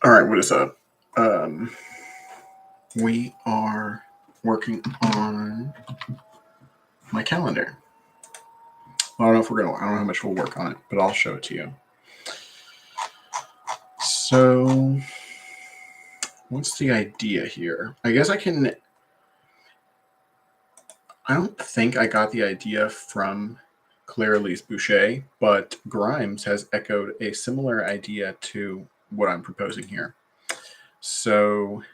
All right, what is up? We are working on my calendar. I don't know if we're gonna. I don't know how much we'll work on it, but I'll show it to you. So, what's the idea here? I guess I can. I don't think I got the idea from Claire-Elise Boucher, but Grimes has echoed a similar idea to what I'm proposing here. So,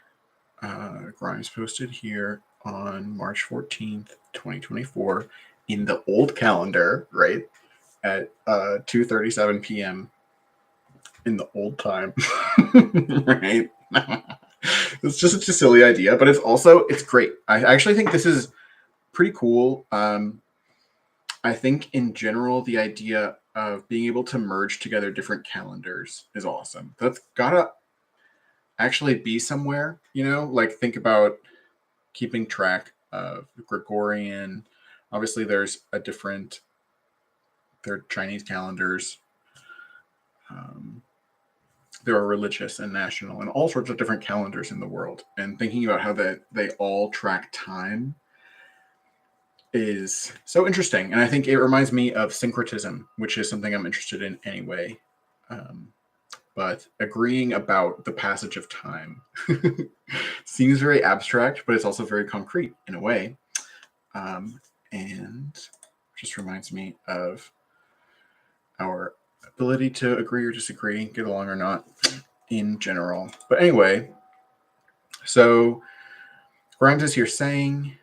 Grimes posted here on March 14th, 2024, in the old calendar, right, at 2:37 p.m. in the old time, right? It's just such a silly idea, but it's great. I actually think this is pretty cool. I think in general, the idea of being able to merge together different calendars is awesome. That's gotta actually be somewhere, like think about keeping track of Gregorian. Obviously, there are Chinese calendars. There are religious and national and all sorts of different calendars in the world. And thinking about how they all track time is so interesting. And I think it reminds me of syncretism, which is something I'm interested in anyway. But agreeing about the passage of time seems very abstract, but it's also very concrete in a way. And just reminds me of our ability to agree or disagree, get along or not in general. But anyway, so Grimes is here saying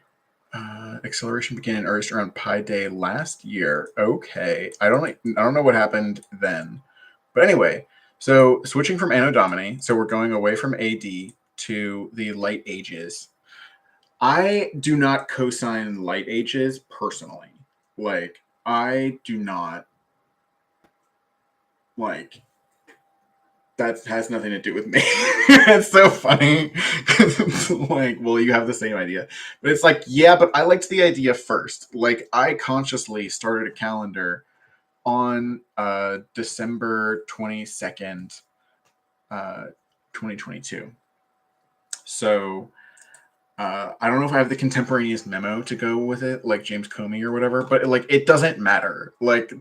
acceleration began in earnest around Pi Day last year. Okay, I don't know what happened then, but anyway, so switching from Anno Domini, so we're going away from AD to the Light Ages. I do not co-sign Light Ages personally. Like, I do not like. That has nothing to do with me. It's so funny. It's like, well, you have the same idea. But it's like, yeah, but I liked the idea first. Like, I consciously started a calendar on December 22nd, 2022. So I don't know if I have the contemporaneous memo to go with it, like James Comey or whatever, but like it doesn't matter. Like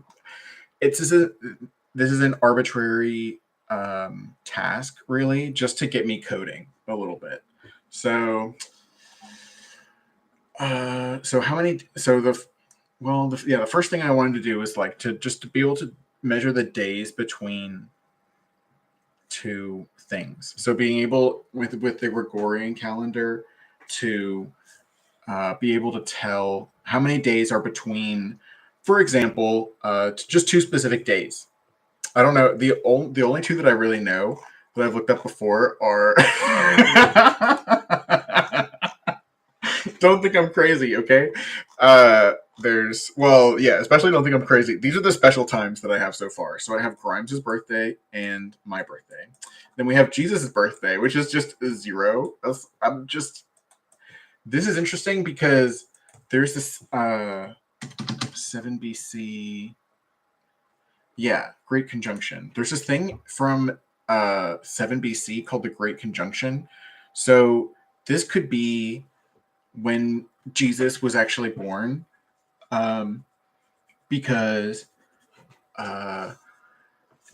this is an arbitrary task, really, just to get me coding a little bit. So how many? So the first thing I wanted to do was like to be able to measure the days between two things. So being able with the Gregorian calendar to be able to tell how many days are between, for example, just two specific days. I don't know. The only two that I really know that I've looked up before are. Don't think I'm crazy, okay? Especially don't think I'm crazy. These are the special times that I have so far. So I have Grimes' birthday and my birthday. Then we have Jesus' birthday, which is just 0. This is interesting because there's this 7 BC. Yeah, Great Conjunction. There's this thing from 7 BC called the Great Conjunction. So this could be when Jesus was actually born, because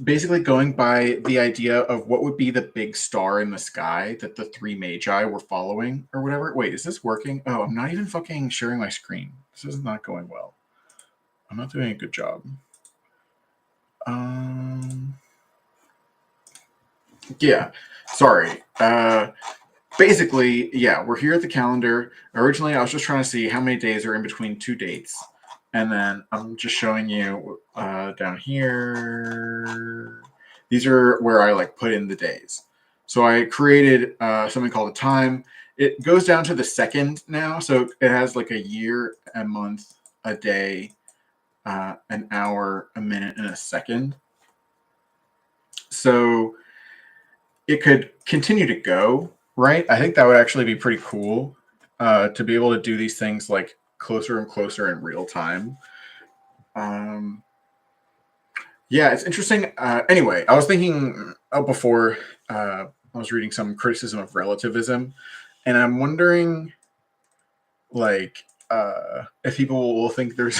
basically going by the idea of what would be the big star in the sky that the three magi were following or whatever. Wait, is this working? Oh, I'm not even fucking sharing my screen. This is not going well. I'm not doing a good job. Yeah, sorry. Basically, yeah, we're here at the calendar. Originally, I was just trying to see how many days are in between two dates. And then I'm just showing you down here. These are where I like put in the days. So I created something called a time. It goes down to the second now. So it has like a year, a month, a day, an hour, a minute, and a second. So it could continue to go, right? I think that would actually be pretty cool to be able to do these things like closer and closer in real time. Yeah, it's interesting. Anyway, I was thinking before I was reading some criticism of relativism, and I'm wondering, like, if people will think there's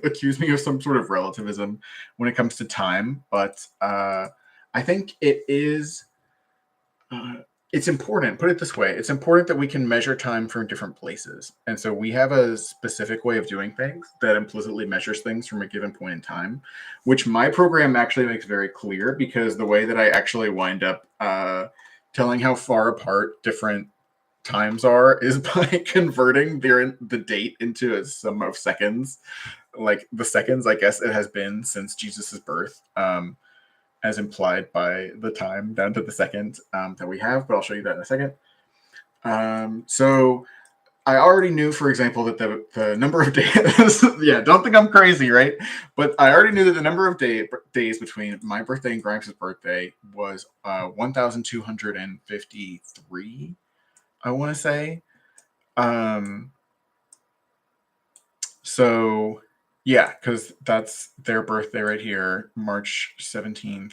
accuse me of some sort of relativism when it comes to time, but I think it is. Uh, it's important. Put it this way: it's important that we can measure time from different places, and so we have a specific way of doing things that implicitly measures things from a given point in time, which my program actually makes very clear because the way that I actually wind up telling how far apart different times are is by converting the date into a sum of seconds, like the seconds I guess it has been since Jesus's birth, as implied by the time down to the second that we have, but I'll show you that in a second. So I already knew, for example, that the number of days, yeah, don't think I'm crazy, right? But I already knew that the number of days between my birthday and Grimes' birthday was 1,253, I want to say. So yeah, because that's their birthday right here, March 17th.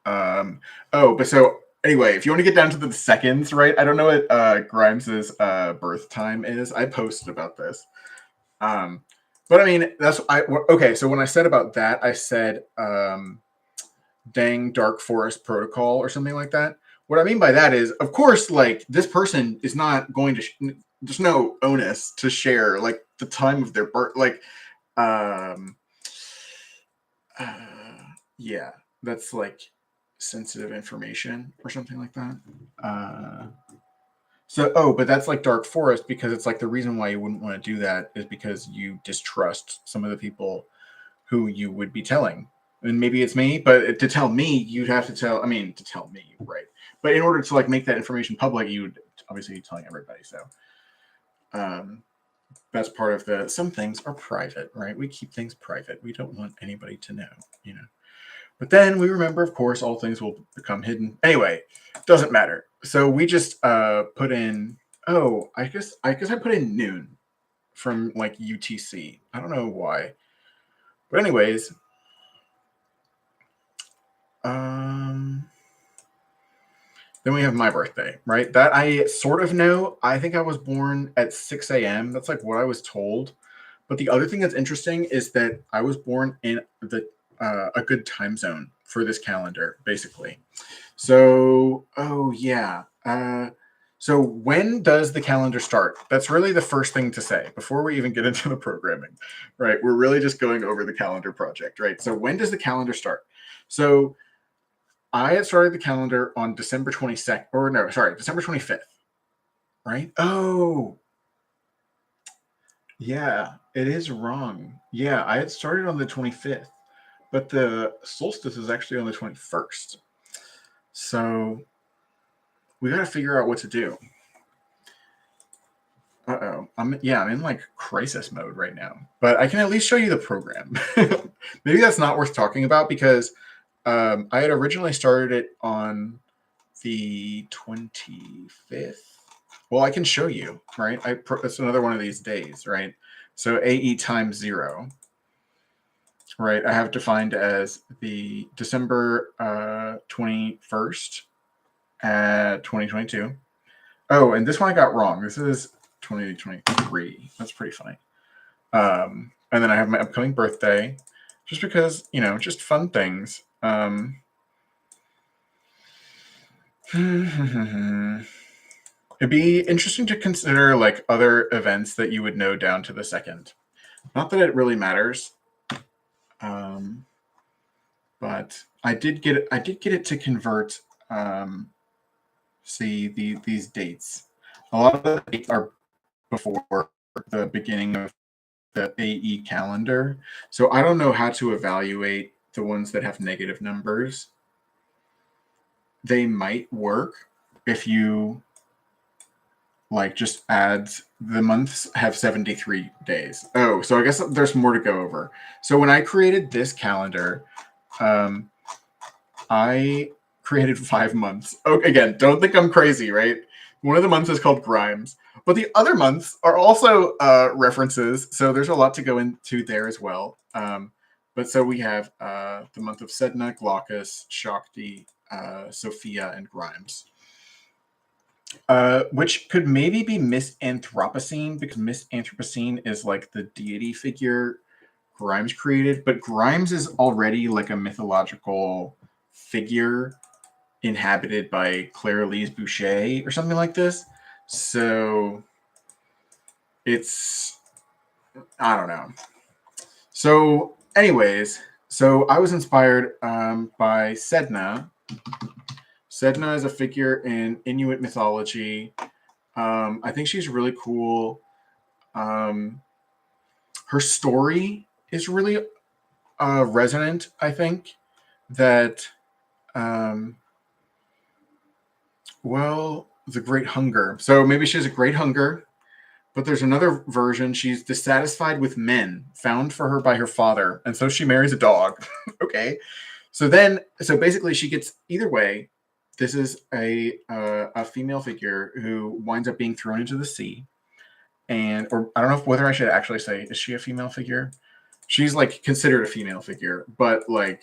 But so anyway, if you want to get down to the seconds, right? I don't know what Grimes's birth time is. I posted about this. But I mean, okay. So when I said about that, I said dang dark forest protocol or something like that. What I mean by that is, of course, like this person is not going to. There's no onus to share like the time of their birth. Like, um, yeah, that's like sensitive information or something like that. But that's like dark forest because it's like the reason why you wouldn't want to do that is because you distrust some of the people who you would be telling. And maybe it's me, but to tell me, you'd have to tell. I mean, to tell me, right? But in order to like make that information public, you would obviously be telling everybody. So, that's part of the. Some things are private, right? We keep things private. We don't want anybody to know, you know. But then we remember, of course, all things will become hidden. Anyway, doesn't matter. So we just put in. Oh, I guess I put in noon from like UTC. I don't know why, but anyways, then we have my birthday, right? That I sort of know. I think I was born at 6 a.m. That's like what I was told. But the other thing that's interesting is that I was born in a good time zone for this calendar, basically. So, oh yeah. So when does the calendar start? That's really the first thing to say before we even get into the programming, right? We're really just going over the calendar project, right? So when does the calendar start? So I had started the calendar on December 22nd, or no, sorry, December 25th, right? Oh, yeah, it is wrong. Yeah, I had started on the 25th, but the solstice is actually on the 21st. So we got to figure out what to do. Uh-oh. I'm in like crisis mode right now. But I can at least show you the program. Maybe that's not worth talking about because I had originally started it on the 25th. Well, I can show you, right? It's another one of these days, right? So AE times 0, right? I have defined as the December 21st at 2022. Oh, and this one I got wrong. This is 2023. That's pretty funny. And then I have my upcoming birthday, just because, just fun things. It'd be interesting to consider like other events that you would know down to the second. Not that it really matters, but I did get it to convert. These dates. A lot of the dates are before the beginning of the AE calendar, so I don't know how to evaluate the ones that have negative numbers. They might work if you like just adds the months have 73 days. Oh, so I guess there's more to go over. So when I created this calendar, I created 5 months. Oh, again, don't think I'm crazy, right? One of the months is called Grimes, but the other months are also references. So there's a lot to go into there as well. But so we have the month of Sedna, Glaucus, Shakti, Sophia, and Grimes. Which could maybe be Misanthropocene, because Misanthropocene is like the deity figure Grimes created, but Grimes is already like a mythological figure inhabited by Claire-Elise Boucher or something like this. So it's, I don't know. So, anyways, so I was inspired by Sedna. Sedna is a figure in Inuit mythology. I think she's really cool. Her story is really resonant. I think that, um, well, the Great Hunger. So maybe she has a great hunger, but there's another version. She's dissatisfied with men found for her by her father, and so she marries a dog. Okay, so basically, she gets either way. This is a female figure who winds up being thrown into the sea, and or I don't know whether I should actually say, is she a female figure? She's like considered a female figure, but like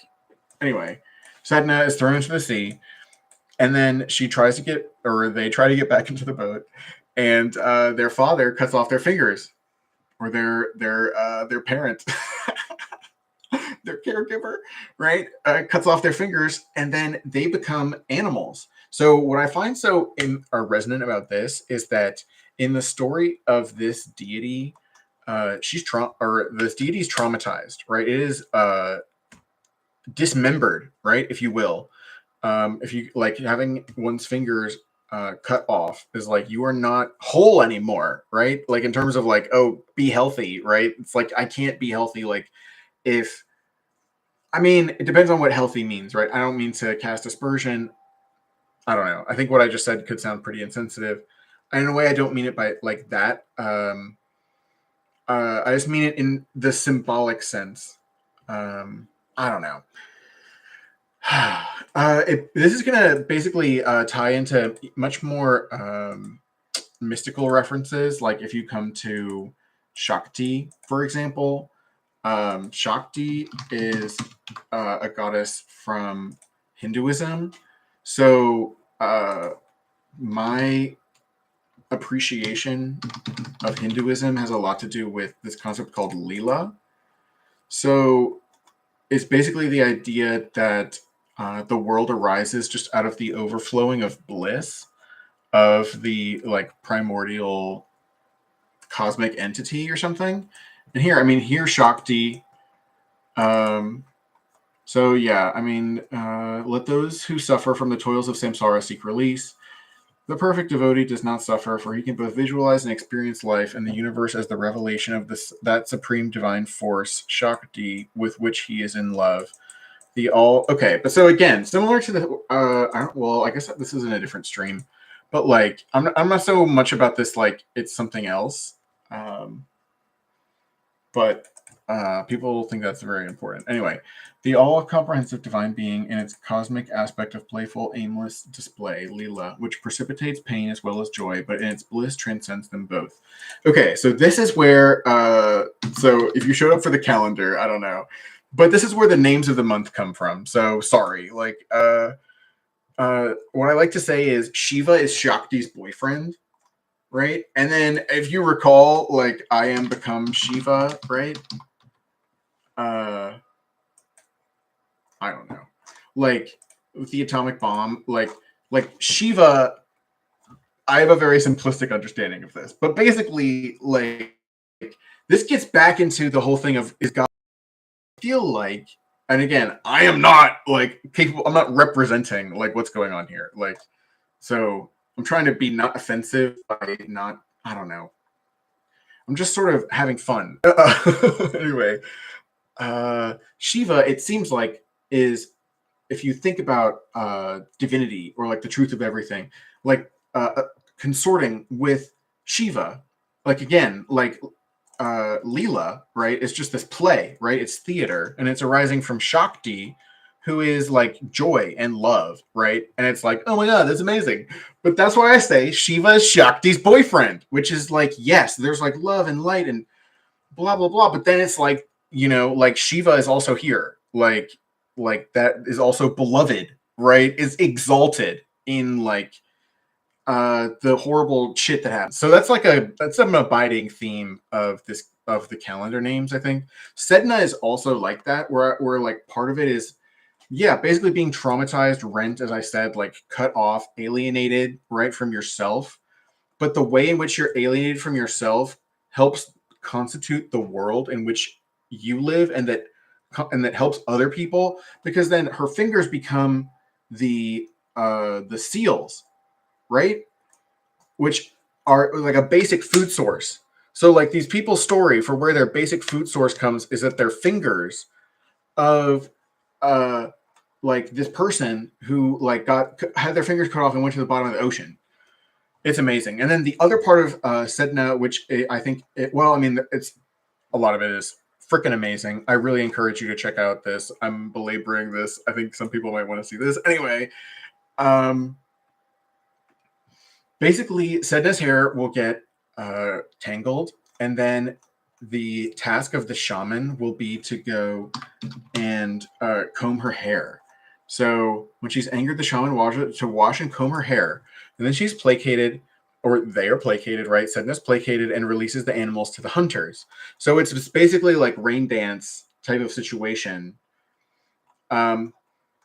anyway, Sedna is thrown into the sea, and then she tries to get, or they try to get back into the boat, and their father cuts off their fingers, or their parent, their caregiver, right, cuts off their fingers, and then they become animals. So what I find so resonant about this is that in the story of this deity, this deity is traumatized, right? It is dismembered, right, if you will. If you like having one's fingers cut off is like you are not whole anymore, right? Like in terms of like, oh, be healthy, right? It's like I can't be healthy. Like if I mean, it depends on what healthy means, right? I don't mean to cast aspersion. I don't know. I think what I just said could sound pretty insensitive. And in a way, I don't mean it by like that. I just mean it in the symbolic sense. I don't know. This is going to basically tie into much more mystical references. Like if you come to Shakti, for example, Shakti is a goddess from Hinduism. So my appreciation of Hinduism has a lot to do with this concept called Leela. So it's basically the idea that the world arises just out of the overflowing of bliss of the like primordial cosmic entity or something. And here Shakti. So yeah, let those who suffer from the toils of samsara seek release. The perfect devotee does not suffer, for he can both visualize and experience life and the universe as the revelation of that supreme divine force, Shakti, with which he is in love. But so again, similar to the I guess this is in a different stream, but like I'm not so much about this like it's something else, but people think that's very important. Anyway, the all-comprehensive divine being in its cosmic aspect of playful, aimless display, Leela, which precipitates pain as well as joy, but in its bliss transcends them both. Okay, so this is where, so if you showed up for the calendar, I don't know, but this is where the names of the month come from. So sorry, like, what I like to say is Shiva is Shakti's boyfriend, right? And then if you recall, like, I am become Shiva, right? I don't know, like with the atomic bomb, like Shiva. I have a very simplistic understanding of this, but basically, like this gets back into the whole thing of is God feel like, and again, I am not like capable. I'm not representing like what's going on here, like so. I'm trying to be not offensive by not. I don't know. I'm just sort of having fun. Anyway, Shiva, it seems like, is if you think about divinity or like the truth of everything, like consorting with Shiva, like again, like Leela, right? It's just this play, right? It's theater, and it's arising from Shakti, who is like joy and love, right? And it's like, oh my god, that's amazing. But that's why I say Shiva is Shakti's boyfriend, which is like, yes, there's like love and light and blah blah blah, but then it's like, like Shiva is also here, like that is also beloved, right? Is exalted in like the horrible shit that happens. So that's an abiding theme of the calendar names, I think. Sedna is also like that, where like part of it is, yeah, basically being traumatized, rent, as I said, like cut off, alienated, right, from yourself. But the way in which you're alienated from yourself helps constitute the world in which you live, and that helps other people, because then her fingers become the seals, right? Which are like a basic food source. So like these people's story for where their basic food source comes is that their fingers of uh like this person who like had their fingers cut off and went to the bottom of the ocean. It's amazing. And then the other part of Sedna, which I think, it's a lot of it is freaking amazing. I really encourage you to check out this. I'm belaboring this. I think some people might want to see this. Anyway, basically, Sedna's hair will get tangled, and then the task of the shaman will be to go and comb her hair. So when she's angered the shaman to wash and comb her hair, and then she's placated, or they are placated, right? Sedna's placated and releases the animals to the hunters. So it's basically like rain dance type of situation. But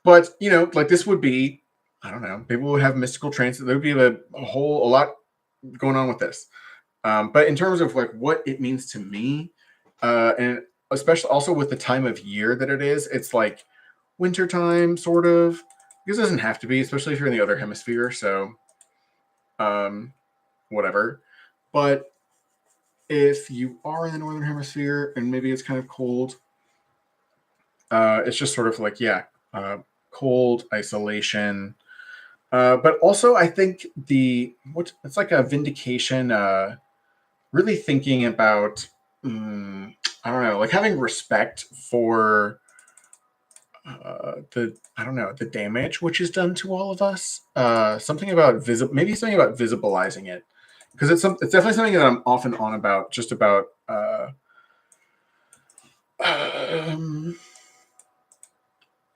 like this would be, I don't know, people would have mystical trance. There would be a lot going on with this. But in terms of like what it means to me, and especially also with the time of year that it is, it's like wintertime, sort of. Because it doesn't have to be, especially if you're in the other hemisphere. So, whatever. But if you are in the northern hemisphere and maybe it's kind of cold, it's just sort of like, cold, isolation. But also, I think it's like a vindication. Really thinking about, I don't know, like having respect for the damage which is done to all of us. Maybe something about visibilizing it, because it's definitely something that I'm often on about, just about. I don't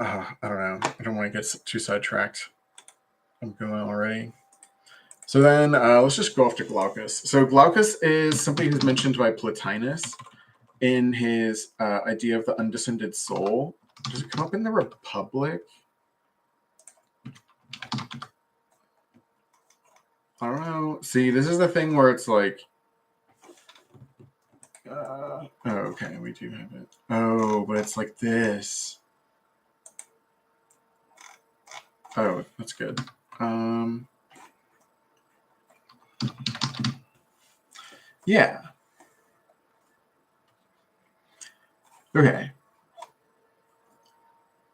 know. I don't want to get too sidetracked. I'm going already. So then let's just go off to Glaucus. So Glaucus is somebody who's mentioned by Plotinus in his idea of the undescended soul. Does it come up in the Republic? I don't know. See, this is the thing where it's like... okay, we do have it. Oh, but it's like this. Oh, that's good. Yeah. Okay.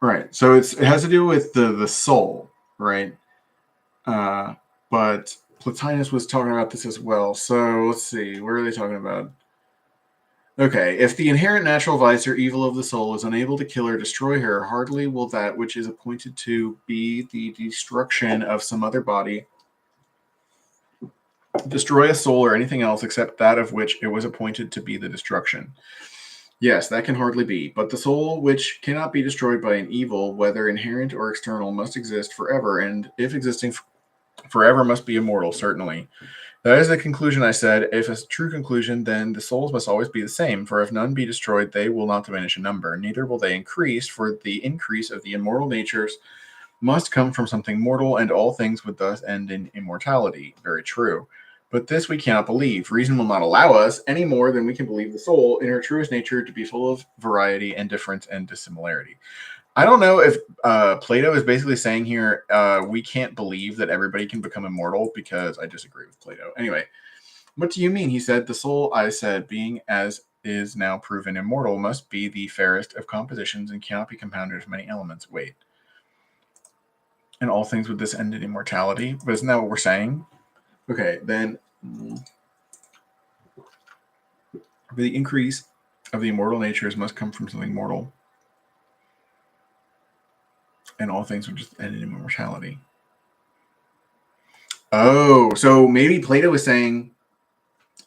Right. So it has to do with the soul, right? But Plotinus was talking about this as well. So let's see. Where are they talking about? Okay. If the inherent natural vice or evil of the soul is unable to kill or destroy her, hardly will that which is appointed to be the destruction of some other body destroy a soul or anything else except that of which it was appointed to be the destruction. Yes, that can hardly be. But the soul which cannot be destroyed by an evil, whether inherent or external, must exist forever, and if existing forever must be immortal, certainly. That is the conclusion, I said. If a true conclusion, then the souls must always be the same, for if none be destroyed, they will not diminish in number, neither will they increase, for the increase of the immortal natures must come from something mortal, and all things would thus end in immortality. Very true. But this we cannot believe. Reason will not allow us, any more than we can believe the soul in her truest nature to be full of variety and difference and dissimilarity. I don't know if Plato is basically saying here, we can't believe that everybody can become immortal, because I disagree with Plato. Anyway, what do you mean? He said, the soul, I said, being as is now proven immortal, must be the fairest of compositions and cannot be compounded of many elements. Wait. And all things with this end in immortality? But isn't that what we're saying? Okay, then the increase of the immortal natures must come from something mortal. And all things would just end in immortality. Oh, so maybe Plato was saying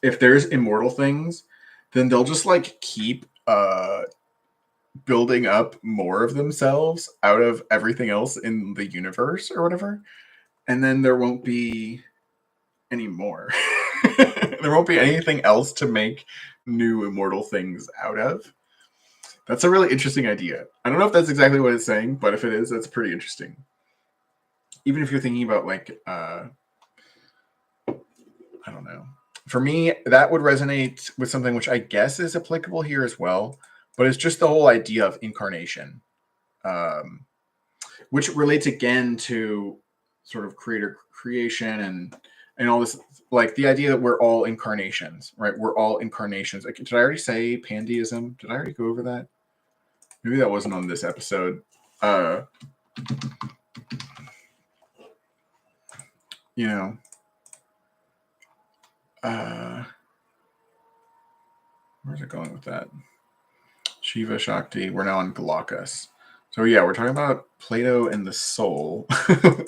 if there's immortal things, then they'll just like keep building up more of themselves out of everything else in the universe or whatever. And then there won't be anymore. There won't be anything else to make new immortal things out of. That's a really interesting idea. I don't know if that's exactly what it's saying, but if it is, that's pretty interesting. Even if you're thinking about like, I don't know. For me, that would resonate with something which I guess is applicable here as well, but it's just the whole idea of incarnation, which relates again to sort of creation and all this, like the idea that we're all incarnations, right? We're all incarnations. Like, did I already say pantheism? Did I already go over that? Maybe that wasn't on this episode. You know, where's it going with that? Shiva Shakti. We're now on Glaucus. So yeah, we're talking about Plato and the soul,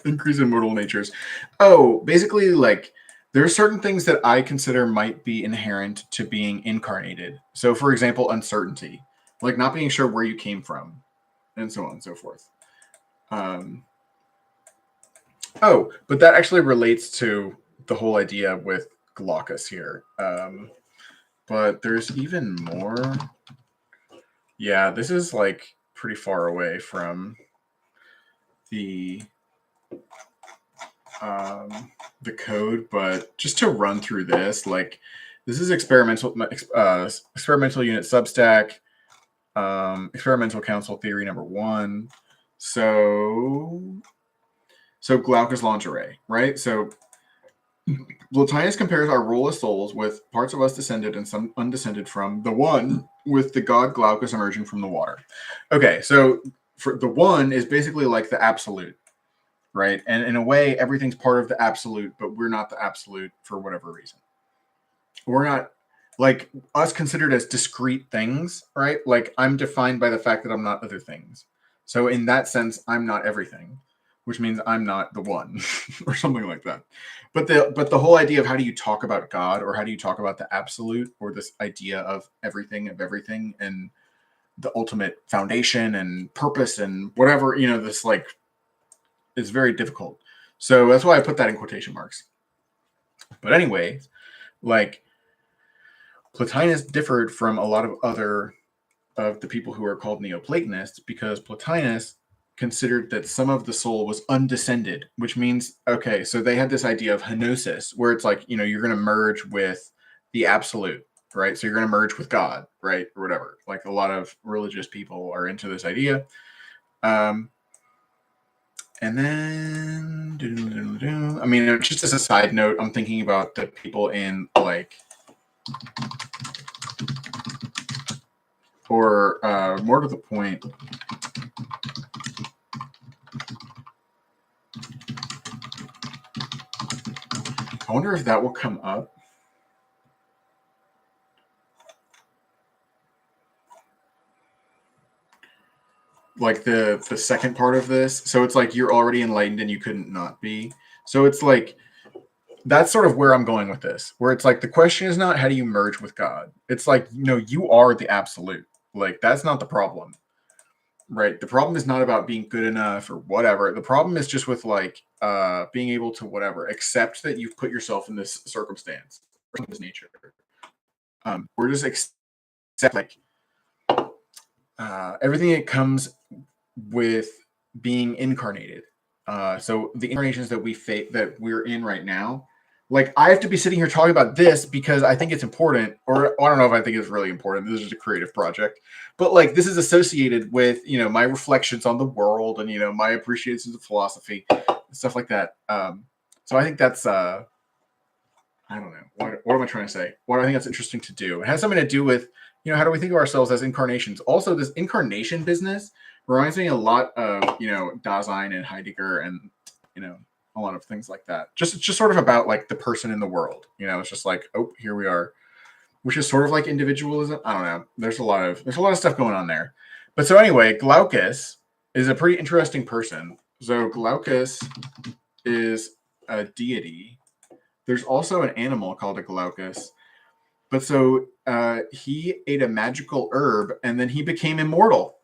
increase in mortal natures. Oh, basically, like there's certain things that I consider might be inherent to being incarnated. So, for example, uncertainty, like not being sure where you came from, and so on and so forth. Oh, but that actually relates to the whole idea with Glaucus here. But there's even more. Yeah, this is like pretty far away from the code, but just to run through this, like this is experimental unit substack, experimental council theory number 1. So Glaucus lingerie, right? So Plotinus compares our role as souls with parts of us descended and some undescended from the one, with the god Glaucus emerging from the water. Okay, so for the one is basically like the absolute, right? And in a way, everything's part of the absolute, but we're not the absolute for whatever reason. We're not like us considered as discrete things, right? Like I'm defined by the fact that I'm not other things. So in that sense, I'm not everything, which means I'm not the one or something like that. But the whole idea of how do you talk about God, or how do you talk about the absolute, or this idea of everything and the ultimate foundation and purpose and whatever, this like is very difficult. So that's why I put that in quotation marks. But anyway, like Plotinus differed from a lot of other of the people who are called Neoplatonists, because Plotinus considered that some of the soul was undescended, which means, okay, so they had this idea of henosis, where it's like, you're going to merge with the absolute, right? So you're going to merge with God, right? Or whatever. Like a lot of religious people are into this idea. And then, I mean, just as a side note, I'm thinking about the people in like, or more to the point, I wonder if that will come up. Like the second part of this. So it's like you're already enlightened and you couldn't not be. So it's like, that's sort of where I'm going with this, where it's like the question is not how do you merge with God. It's like, you are the absolute. Like that's not the problem. Right. The problem is not about being good enough or whatever. The problem is just with like being able to whatever, accept that you've put yourself in this circumstance or this nature. We're just accept like everything that comes with being incarnated. So the incarnations that that we're in right now, like I have to be sitting here talking about this because I think it's important, or I don't know if I think it's really important. This is just a creative project, but like this is associated with my reflections on the world and my appreciations of philosophy, stuff like that. So I think that's I don't know what am I trying to say? What I think that's interesting to do. It has something to do with how do we think of ourselves as incarnations? Also, this incarnation business reminds me a lot of Dasein and Heidegger and a lot of things like that. Just sort of about like the person in the world. It's just like, oh, here we are, which is sort of like individualism. I don't know. There's a lot of stuff going on there. But so anyway, Glaucus is a pretty interesting person. So Glaucus is a deity. There's also an animal called a Glaucus. But so he ate a magical herb and then he became immortal.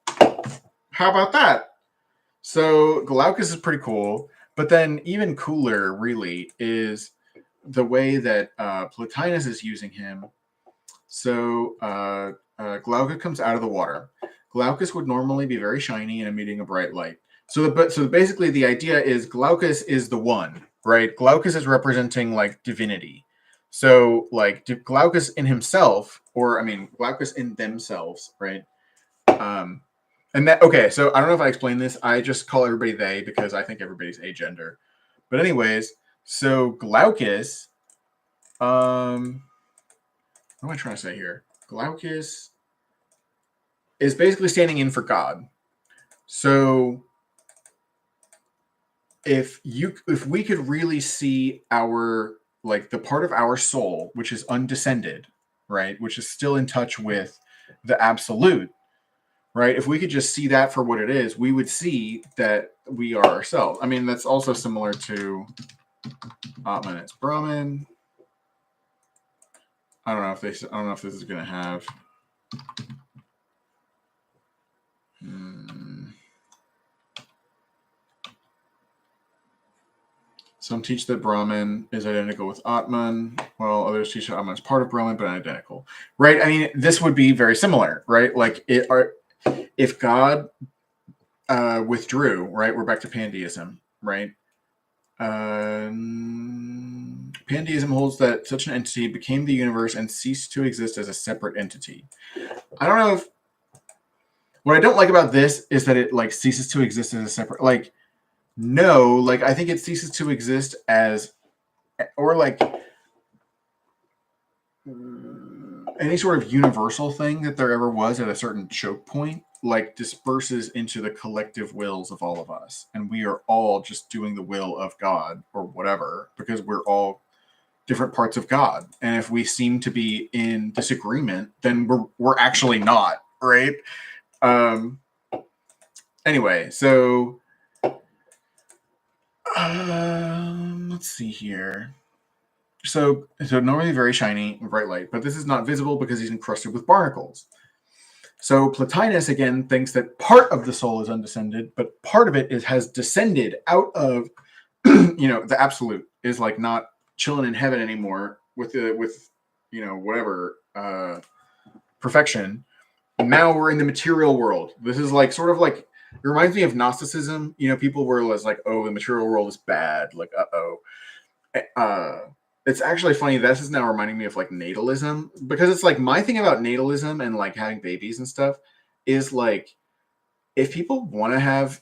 How about that? So Glaucus is pretty cool. But then even cooler, really, is the way that Plotinus is using him. So Glaucus comes out of the water. Glaucus would normally be very shiny and emitting a bright light. So basically the idea is Glaucus is the one, right? Glaucus is representing like divinity. So like Glaucus in himself, or I mean Glaucus in themselves, right? And that, okay, so I don't know if I explained this. I just call everybody they because I think everybody's agender. But anyways, so Glaucus, what am I trying to say here? Glaucus is basically standing in for God. So if we could really see our, like, the part of our soul which is undescended, right, which is still in touch with the absolute, right, if we could just see that for what it is, we would see that we are ourselves. I mean, that's also similar to Atman. It's Brahman. I don't know if this is going to have some teach that Brahman is identical with Atman, while others teach that Atman is part of Brahman but identical. Right? I mean, this would be very similar, right? Like, if God withdrew, right? We're back to pantheism, right? Pantheism holds that such an entity became the universe and ceased to exist as a separate entity. I don't know if... What I don't like about this is that it, like, ceases to exist as a separate... Like, no, like, I think it ceases to exist as... Or, like, any sort of universal thing that there ever was at a certain choke point, like, disperses into the collective wills of all of us. And we are all just doing the will of God or whatever, because we're all different parts of God. And if we seem to be in disagreement, then we're actually not, right? Anyway, so let's see here. So normally very shiny and bright light, but this is not visible because he's encrusted with barnacles. So Plotinus again thinks that part of the soul is undescended, but part of it has descended out of the absolute, is like not chilling in heaven anymore with whatever perfection. Now we're in the material world. This is like sort of like, it reminds me of Gnosticism. People were like, oh, the material world is bad. Like, it's actually funny. This is now reminding me of like natalism, because it's like my thing about natalism and like having babies and stuff is like, if people want to have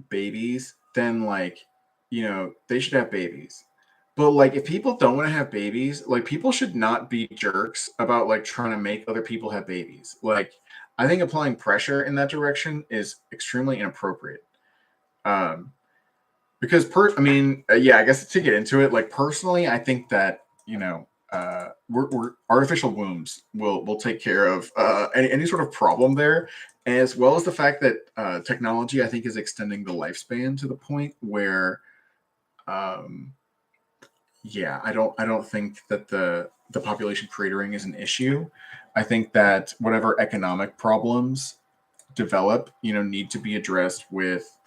babies, then like, they should have babies. But like, if people don't want to have babies, like, people should not be jerks about like trying to make other people have babies. Like, I think applying pressure in that direction is extremely inappropriate. Because I guess to get into it, like, personally, I think that we're artificial wombs will take care of any sort of problem there, as well as the fact that technology, I think, is extending the lifespan to the point where, I don't think that the population cratering is an issue. I think that whatever economic problems develop, need to be addressed with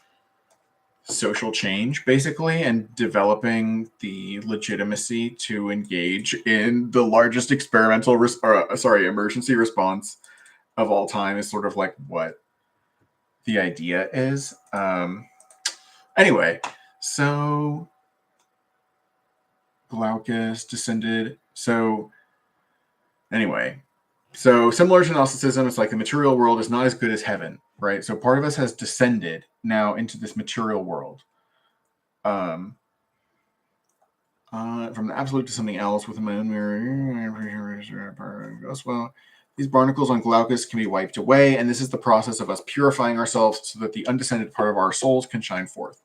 social change, basically, and developing the legitimacy to engage in the largest experimental emergency response of all time is sort of like what the idea is. Anyway, so Glaucus descended. So anyway, so similar to Gnosticism, it's like the material world is not as good as heaven, right? So part of us has descended now into this material world. From the absolute to something else with a moon mirror. Well, these barnacles on Glaucus can be wiped away, and this is the process of us purifying ourselves so that the undescended part of our souls can shine forth.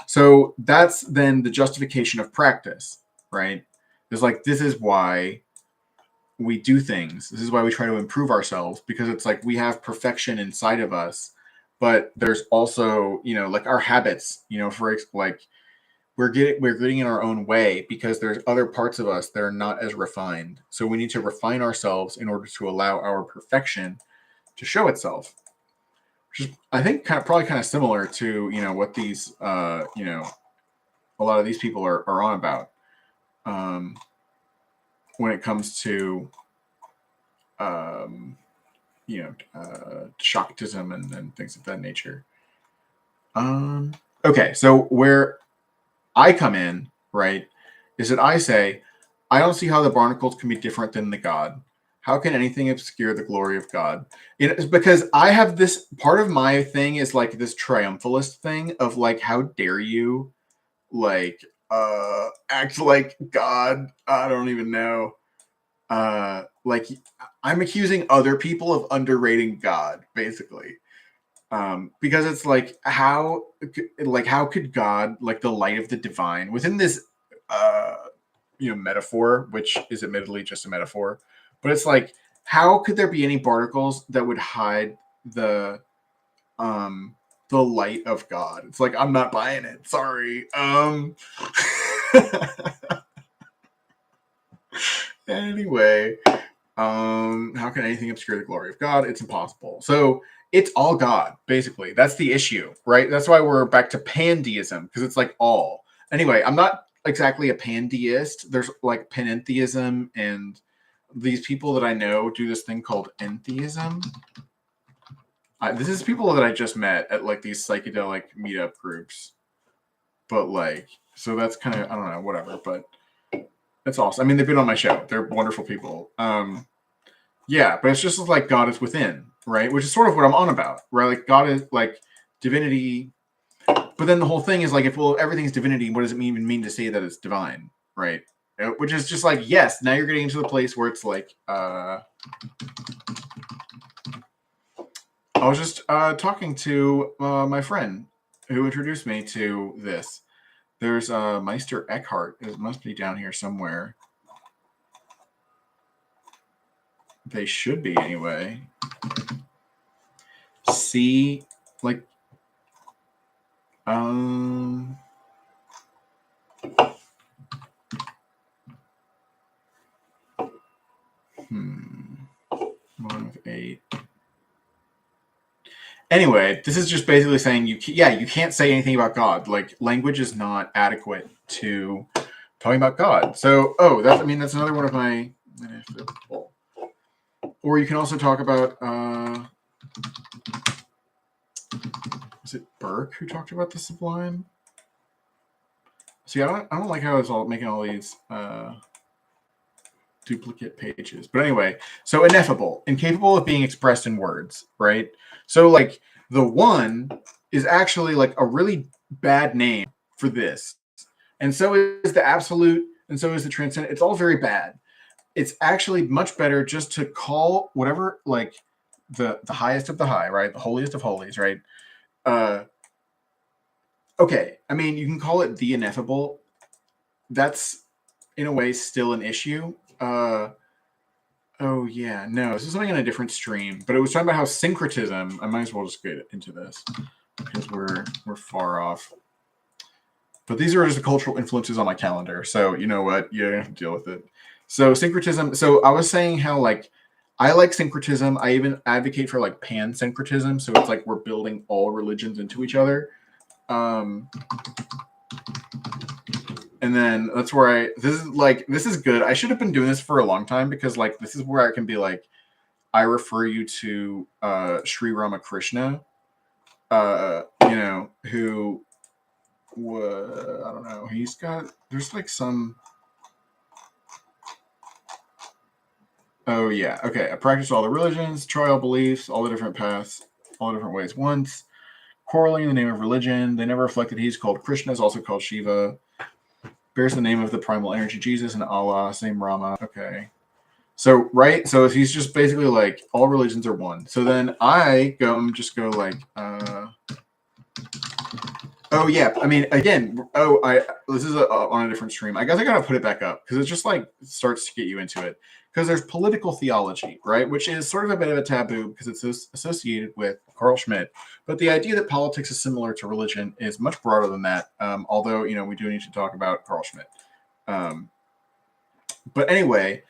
So that's then the justification of practice, right? It's like, this is why we do things. This is why we try to improve ourselves, because it's like we have perfection inside of us, but there's also, like, our habits, for like, we're getting in our own way because there's other parts of us that are not as refined. So we need to refine ourselves in order to allow our perfection to show itself. Which is, I think, probably kind of similar to, what these, a lot of these people are on about. when it comes to Shaktism and things of that nature. Okay, so where I come in, right, is that I say, I don't see how the barnacles can be different than the God. How can anything obscure the glory of God? It's because I have this part of my thing is like this triumphalist thing of like, how dare you like act like God? I don't even know. Like I'm accusing other people of underrating God, basically. Because it's like how could God, like the light of the divine, within this metaphor, which is admittedly just a metaphor, but it's like how could there be any particles that would hide um the light of God? It's like I'm not buying it. Sorry. Anyway, how can anything obscure the glory of God? It's impossible. So it's all God, basically. That's the issue, right? That's why we're back to pandeism, because it's like all. Anyway, I'm not exactly a pandeist. There's like panentheism, and these people that I know do this thing called entheism. This is people that I just met at like these psychedelic meetup groups. But like, so that's kind of, I don't know, whatever, but that's awesome. I mean, they've been on my show. They're wonderful people. Yeah, but it's just like God is within, right? Which is sort of what I'm on about, right? Like God is like divinity, but then the whole thing is like, if everything's divinity, what does it even mean to say that it's divine, right? Which is just like, yes, now you're getting into the place where it's like, I was just talking to my friend who introduced me to this. There's Meister Eckhart. It must be down here somewhere. They should be anyway. See, like, one of 8. Anyway, this is just basically saying you can't say anything about God. Like, language is not adequate to talking about God. So, that's another one of my. Or you can also talk about. Was it Burke who talked about the sublime? See, I don't like how it's all making all these duplicate pages. But anyway, so ineffable, incapable of being expressed in words, right? So like the one is actually like a really bad name for this. And so is the absolute, and so is the transcendent. It's all very bad. It's actually much better just to call whatever, like the highest of the high, right? The holiest of holies, right? Okay, I mean, you can call it the ineffable. That's in a way still an issue. Oh yeah, no, this is something in a different stream, but it was talking about how syncretism. I might as well just get into this because we're far off. But these are just the cultural influences on my calendar, so you know what, you have to deal with it. So syncretism. So I was saying how like I like syncretism. I even advocate for like pan syncretism. So it's like we're building all religions into each other. And then that's where this is good. I should have been doing this for a long time because like this is where I can be like, I refer you to Sri Ramakrishna, who I don't know. There's like some. Oh yeah, okay. I practice all the religions, try all beliefs, all the different paths, all the different ways once. Quarreling in the name of religion. They never reflected he's called Krishna, is also called Shiva. Bears the name of the primal energy, Jesus and Allah, same Rama. Okay. So, right? So he's just basically like, all religions are one. So then I go like, oh yeah. I mean, again, this is on a different stream. I guess I gotta put it back up because it just like starts to get you into it. Because there's political theology, right? Which is sort of a bit of a taboo because it's associated with Carl Schmitt. But the idea that politics is similar to religion is much broader than that. Although, we do need to talk about Carl Schmitt. But anyway,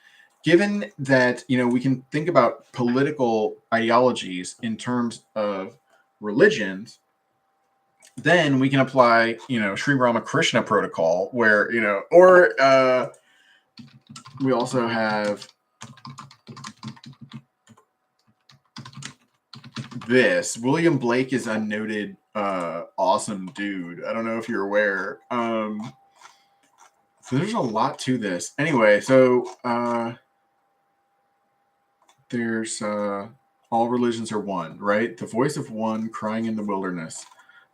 given that, we can think about political ideologies in terms of religions, then we can apply, Sri Ramakrishna protocol where, we also have this. William Blake is a noted awesome dude. I don't know if you're aware. So there's a lot to this. Anyway, so there's all religions are one, right? The voice of one crying in the wilderness.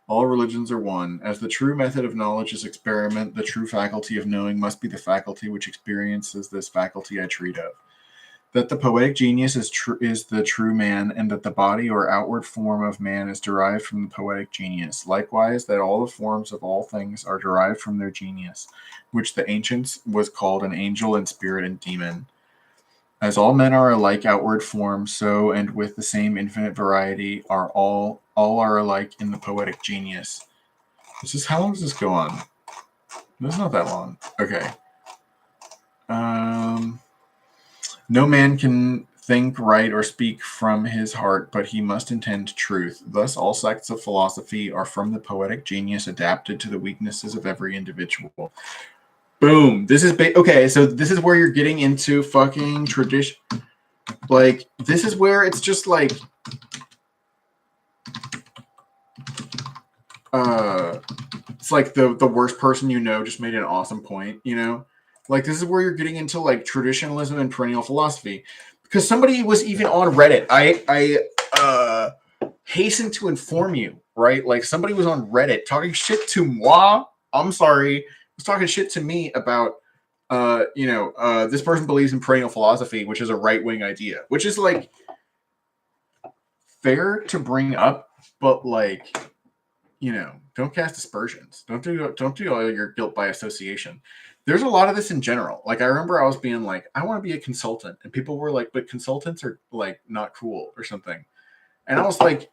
All religions are one. As the true method of knowledge is experiment, the true faculty of knowing must be the faculty which experiences this faculty I treat of. That the poetic genius is the true man, and that the body or outward form of man is derived from the poetic genius. Likewise, that all the forms of all things are derived from their genius, which the ancients was called an angel and spirit and demon. As all men are alike outward form, so and with the same infinite variety are all are alike in the poetic genius. How long does this go on? It's not that long. Okay. No man can think right or speak from his heart, but he must intend truth. Thus, all sects of philosophy are from the poetic genius adapted to the weaknesses of every individual. Boom. This is okay. So this is where you're getting into fucking tradition. Like, this is where it's just like, it's like the worst person you know just made an awesome point, you know? Like, this is where you're getting into like traditionalism and perennial philosophy. Because somebody was even on Reddit. I hasten to inform you, right? Like, somebody was on Reddit talking shit to moi. I'm sorry. Was talking shit to me about this person believes in perennial philosophy, which is a right-wing idea, which is like fair to bring up, but like, don't cast aspersions. Don't do all your guilt by association. There's a lot of this in general. Like, I remember I was being like, I want to be a consultant, and people were like, but consultants are like not cool or something. And I was like,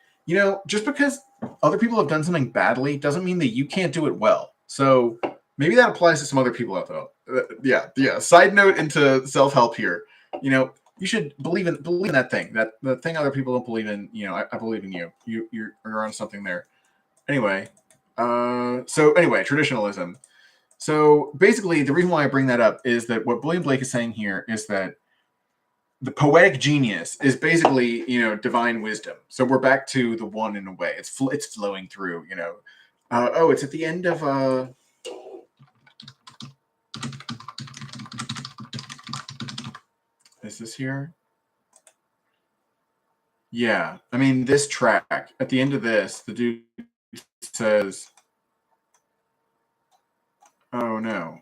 just because other people have done something badly doesn't mean that you can't do it well. So maybe that applies to some other people out there. Yeah. Side note into self-help here. You should believe in that thing. That the thing other people don't believe in. I believe in you. You're on something there. Anyway, traditionalism. So basically, the reason why I bring that up is that what William Blake is saying here is that the poetic genius is basically, divine wisdom. So we're back to the one in a way. It's flowing through, it's at the end of is this here? Yeah. I mean, this track, at the end of this, the dude says, oh no.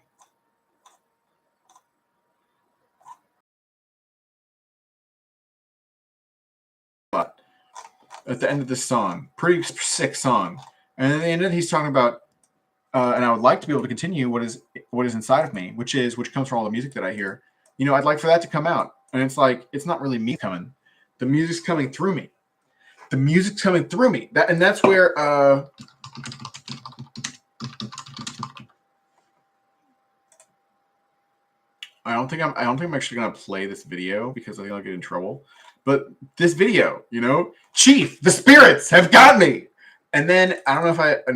At the end of this song, pretty sick song. And at the end of it, he's talking about, and I would like to be able to continue what is inside of me, which comes from all the music that I hear. I'd like for that to come out. And it's like, it's not really me coming. The music's coming through me. That's where I don't think I'm actually gonna play this video because I think I'll get in trouble. But this video, Chief, the spirits have got me. And then I don't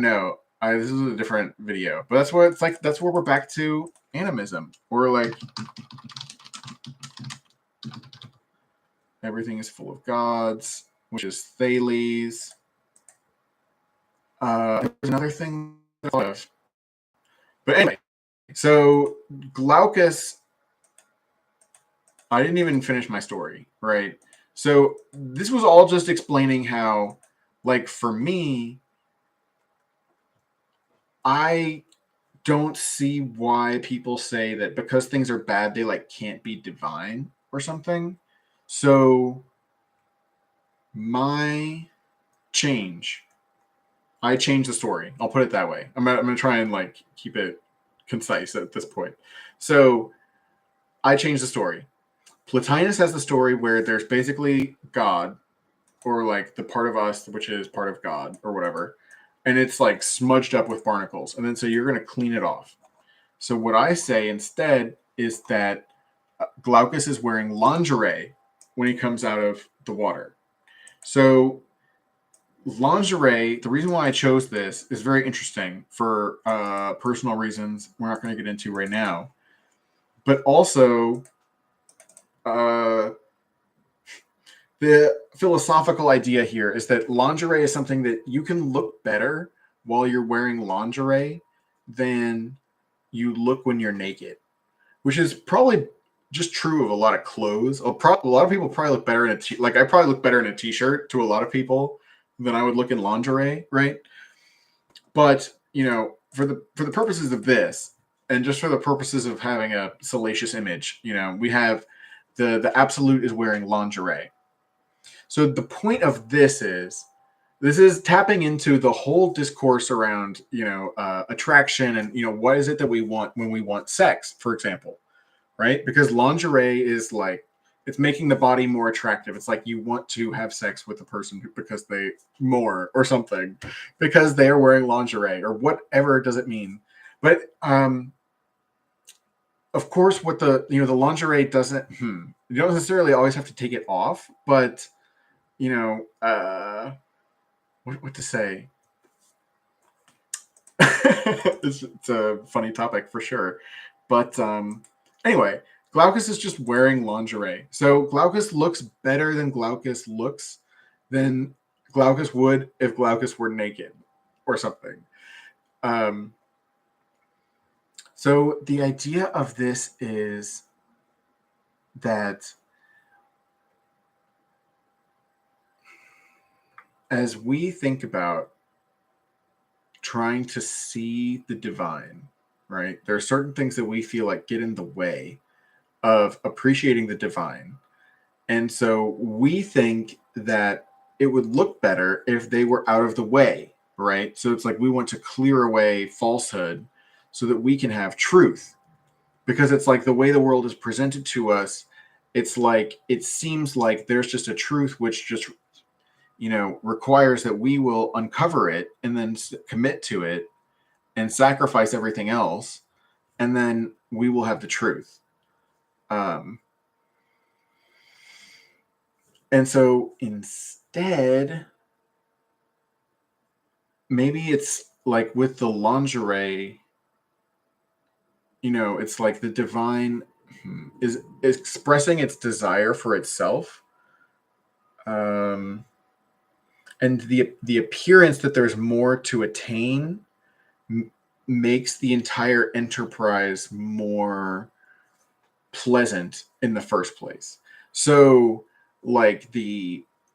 know if this is a different video, but that's where it's like, that's where we're back to animism. We're like, everything is full of gods, which is Thales. There's another thing I thought of. But anyway, so Glaucus, I didn't even finish my story, right? So this was all just explaining how, like, for me, I don't see why people say that because things are bad, they like can't be divine or something. So I changed the story. I'll put it that way. I'm gonna try and like keep it concise at this point. So I changed the story. Plotinus has the story where there's basically God, or like the part of us which is part of God or whatever, and it's like smudged up with barnacles, and then so you're going to clean it off. So what I say instead is that Glaucus is wearing lingerie when he comes out of the water. So lingerie, the reason why I chose this is very interesting for personal reasons we're not going to get into right now. But also, the philosophical idea here is that lingerie is something that you can look better while you're wearing lingerie than you look when you're naked, which is probably just true of a lot of clothes. A lot of people probably look better in like I probably look better in a t-shirt to a lot of people than I would look in lingerie, right? But for the purposes of this, and just for the purposes of having a salacious image, we have the absolute is wearing lingerie. So the point of this is tapping into the whole discourse around attraction and what is it that we want when we want sex, for example, right? Because lingerie is like it's making the body more attractive. It's like you want to have sex with a person because they more or something because they are wearing lingerie or whatever does it mean. But of course, what the lingerie doesn't. You don't necessarily always have to take it off, but what to say? It's a funny topic for sure, but anyway, Glaucus is just wearing lingerie. So Glaucus looks better than Glaucus looks than Glaucus would if Glaucus were naked or something. So the idea of this is that as we think about trying to see the divine, right? There are certain things that we feel like get in the way of appreciating the divine. And so we think that it would look better if they were out of the way, right? So it's like we want to clear away falsehood so that we can have truth. Because it's like the way the world is presented to us, it's like it seems like there's just a truth which just requires that we will uncover it and then commit to it and sacrifice everything else, and then we will have the truth. And so instead, maybe it's like with the lingerie, it's like the divine is expressing its desire for itself. And the appearance that there's more to attain makes the entire enterprise more pleasant in the first place. So, like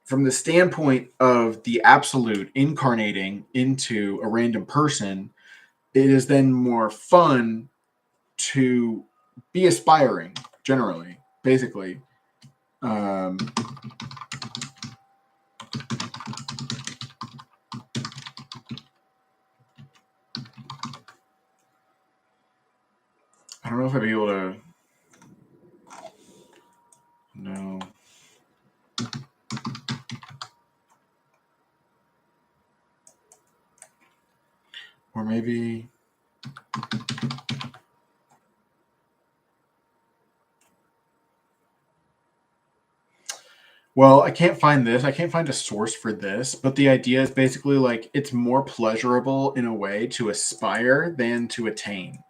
from the standpoint of the absolute incarnating into a random person, it is then more fun to be aspiring, generally, basically. I don't know if I'd be able to. No. Or maybe. Well, I can't find this. I can't find a source for this, but the idea is basically like it's more pleasurable in a way to aspire than to attain.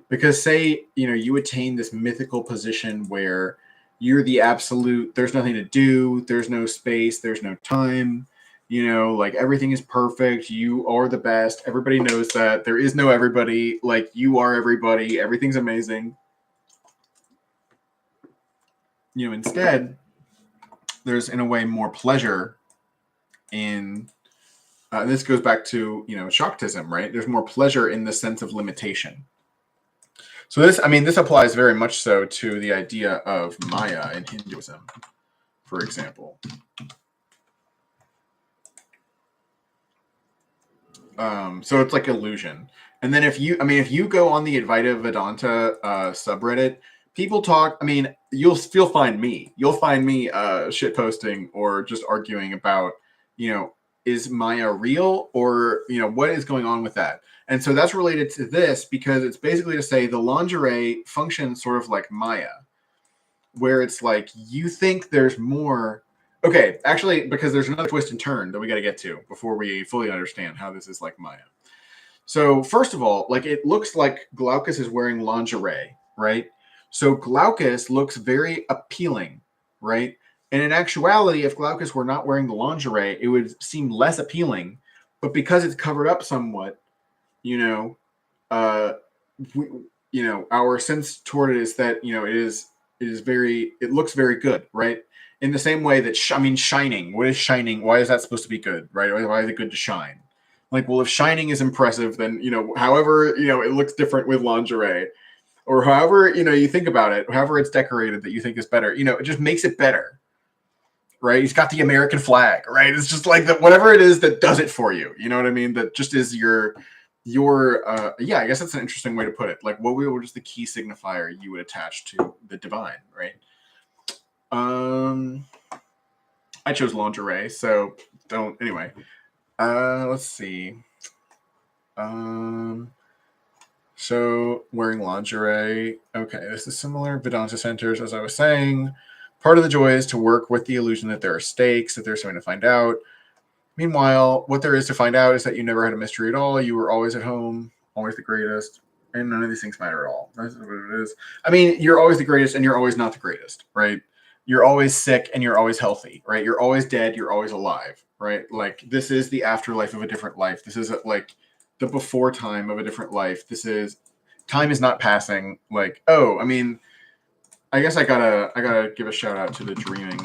Because say, you attain this mythical position where you're the absolute, there's nothing to do, there's no space, there's no time, like everything is perfect, you are the best, everybody knows that, there is no everybody, like you are everybody, everything's amazing. Instead, there's in a way more pleasure in this goes back to Shaktism, right? There's more pleasure in the sense of limitation. So this applies very much so to the idea of Maya in Hinduism, for example. So it's like illusion. And then if you go on the Advaita Vedanta subreddit, people talk. You'll find me. You'll find me shit posting or just arguing about, is Maya real or what is going on with that? And so that's related to this because it's basically to say the lingerie functions sort of like Maya, where it's like you think there's more. Okay, actually, because there's another twist and turn that we got to get to before we fully understand how this is like Maya. So first of all, like it looks like Glaucus is wearing lingerie, right? So Glaucus looks very appealing, right? And in actuality, if Glaucus were not wearing the lingerie, it would seem less appealing. But because it's covered up somewhat, you know, uh, we, our sense toward it is that it looks very good, right? In the same way that shining. What is shining? Why is that supposed to be good, right? Why is it good to shine? Like, well, if shining is impressive, then however it looks different with lingerie, or however you think about it, however it's decorated that you think is better. It just makes it better, right? He's got the American flag, right? It's just like whatever it is that does it for you. You know what I mean? That just is your yeah, I guess that's an interesting way to put it. Like, what was the key signifier you would attach to the divine, right? I chose lingerie, so don't anyway. Let's see. So wearing lingerie. Okay, this is similar. Vedanta centers, as I was saying. Part of the joy is to work with the illusion that there are stakes, that there's something to find out. Meanwhile, what there is to find out is that you never had a mystery at all. You were always at home, always the greatest, and none of these things matter at all. That's what it is. I mean, you're always the greatest, and you're always not the greatest, right? You're always sick, and you're always healthy, right? You're always dead, you're always alive, right? Like, this is the afterlife of a different life. This is like the before time of a different life. Time is not passing. Like, oh, I mean, I guess I gotta give a shout out to the dreaming.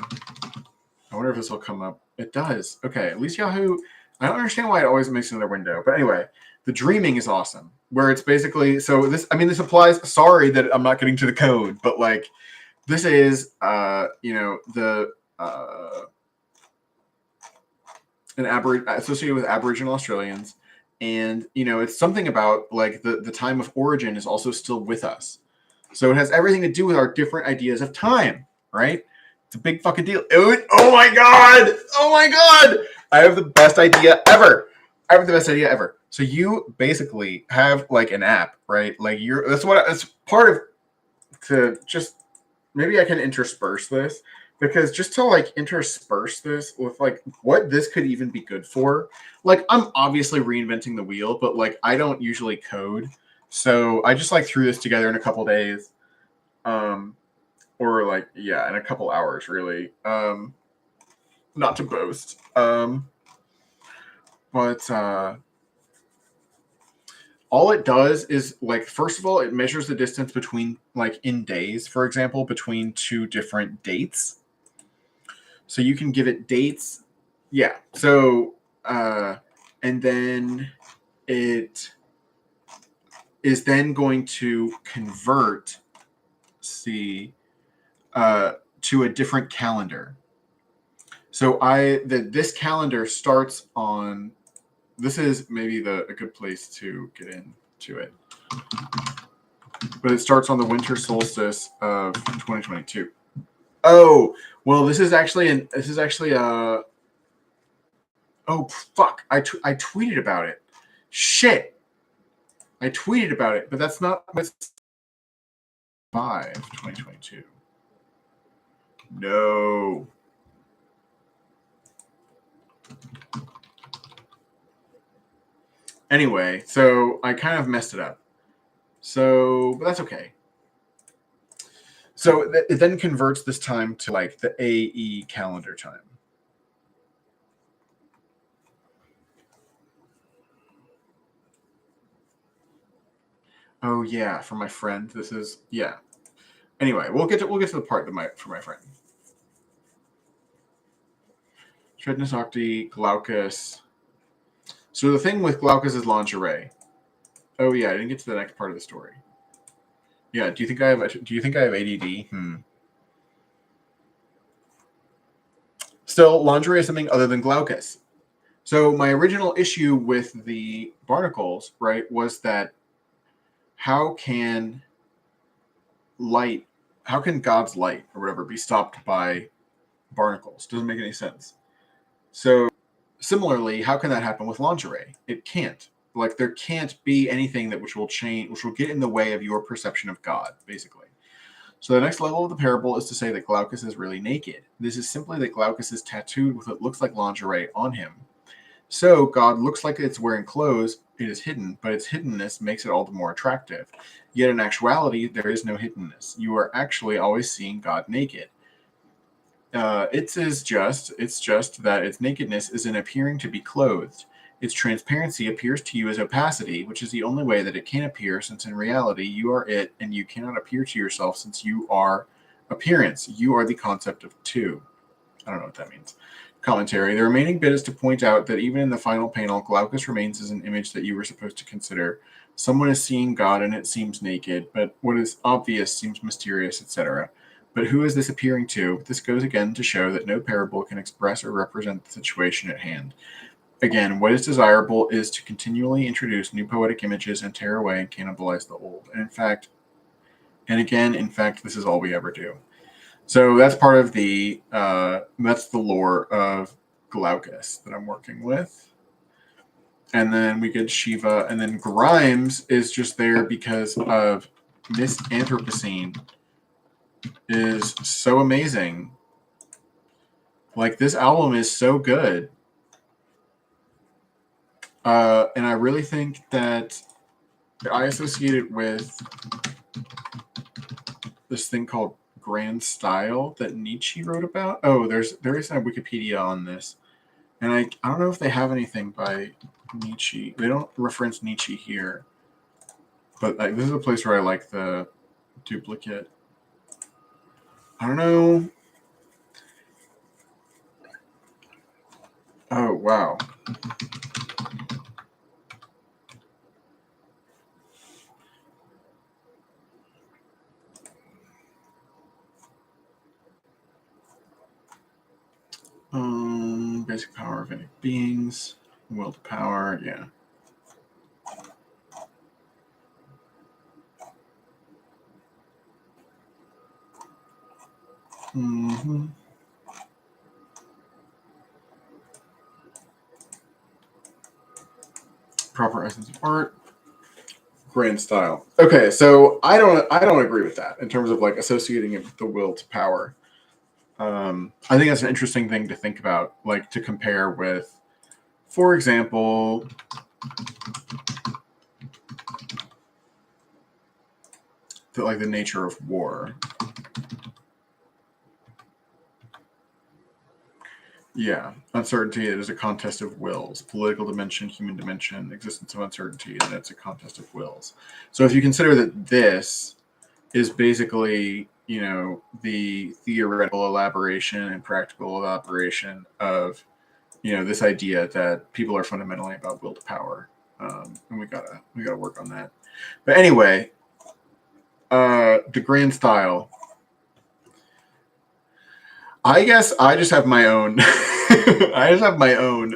I wonder if this will come up. It does. Okay, at least Yahoo. I don't understand why it always makes another window, but anyway, the dreaming is awesome. Where it's basically this applies. Sorry that I'm not getting to the code, but like this is associated with Aboriginal Australians, and it's something about like the time of origin is also still with us. So it has everything to do with our different ideas of time, right? It's a big fucking deal. Oh my god! Oh my god! I have the best idea ever. So you basically have like an app, right? Like that's part of to just maybe I can intersperse this because just to like intersperse this with like what this could even be good for. Like I'm obviously reinventing the wheel, but like I don't usually code. So I just like threw this together in a couple days. Or like, yeah, in a couple hours, really. Not to boast. But all it does is like, first of all, it measures the distance between, like in days, for example, between two different dates. So you can give it dates. Yeah. So, and then it is then going to convert, to a different calendar. So this calendar starts on. This is maybe a good place to get into it, but it starts on the winter solstice of 2022. Oh well, this is actually a. Oh fuck! I tweeted about it. Shit! I tweeted about it, but that's not 2022. No. Anyway, so I kind of messed it up. So, but that's okay. So it then converts this time to like the AE calendar time. Oh yeah, for my friend. This is yeah. Anyway, we'll get to the part for my friend. Tridnis Octi, Glaucus. So the thing with Glaucus is lingerie. Oh yeah, I didn't get to the next part of the story. Yeah, do you think I have ADD? Still, lingerie is something other than Glaucus. So my original issue with the barnacles, right, was that how can God's light or whatever be stopped by barnacles? Doesn't make any sense. So similarly, how can that happen with lingerie? It can't. Like there can't be anything which will get in the way of your perception of God, basically. So the next level of the parable is to say that Glaucus is really naked. This is simply that Glaucus is tattooed with what looks like lingerie on him. So God looks like it's wearing clothes, it is hidden, but its hiddenness makes it all the more attractive. Yet in actuality, there is no hiddenness. You are actually always seeing God naked. It's just that its nakedness is in appearing to be clothed. Its transparency appears to you as opacity, which is the only way that it can appear, since in reality you are it, and you cannot appear to yourself since you are appearance. You are the concept of two. I don't know what that means. Commentary. The remaining bit is to point out that even in the final panel, Glaucus remains as an image that you were supposed to consider. Someone is seeing God and it seems naked, but what is obvious seems mysterious, etc. But who is this appearing to? This goes again to show that no parable can express or represent the situation at hand. Again, what is desirable is to continually introduce new poetic images and tear away and cannibalize the old. And in fact, this is all we ever do. So that's part of that's the lore of Glaucus that I'm working with. And then we get Shiva, and then Grimes is just there because of Miss Anthropocene is so amazing. Like, this album is so good. And I really think that I associate it with this thing called grand style that Nietzsche wrote about. Oh, there is a Wikipedia on this. And I don't know if they have anything by Nietzsche. They don't reference Nietzsche here. But like, this is a place where I like the duplicate. I don't know. Oh, wow. Basic power of any beings. Will to power, yeah. Mm-hmm. Proper essence of art. Grand style. Okay, so I don't agree with that in terms of like associating it with the will to power. I think that's an interesting thing to think about, like to compare with, for example, the nature of war. Yeah, uncertainty is a contest of wills. Political dimension, human dimension, existence of uncertainty, and it's a contest of wills. So if you consider that this is basically, the theoretical elaboration and practical elaboration of, this idea that people are fundamentally about will to power, and we gotta work on that. But anyway, the grand style. I guess I just have my own. I just have my own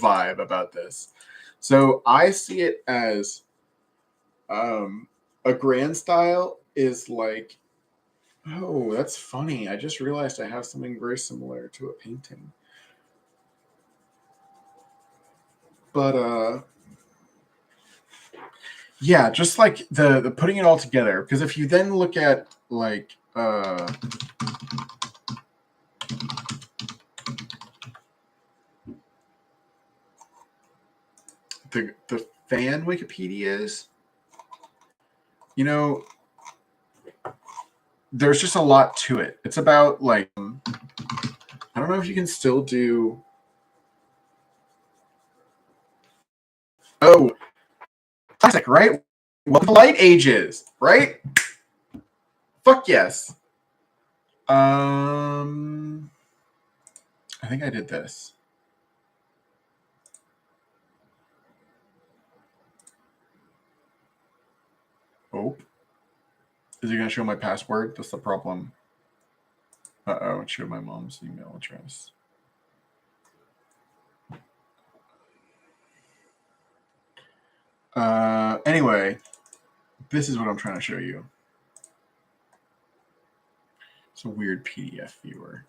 vibe about this. So I see it as a grand style is like, oh, that's funny. I just realized I have something very similar to a painting. But yeah, just like the putting it all together. Because if you then look at like the fan Wikipedias, there's just a lot to it. It's about like, I don't know if you can still do. Oh, classic, right? Welcome to Light Ages, right? Fuck yes. I think I did this. Oh. Is it going to show my password? That's the problem. Uh-oh, it showed my mom's email address. Anyway, this is what I'm trying to show you. It's a weird PDF viewer.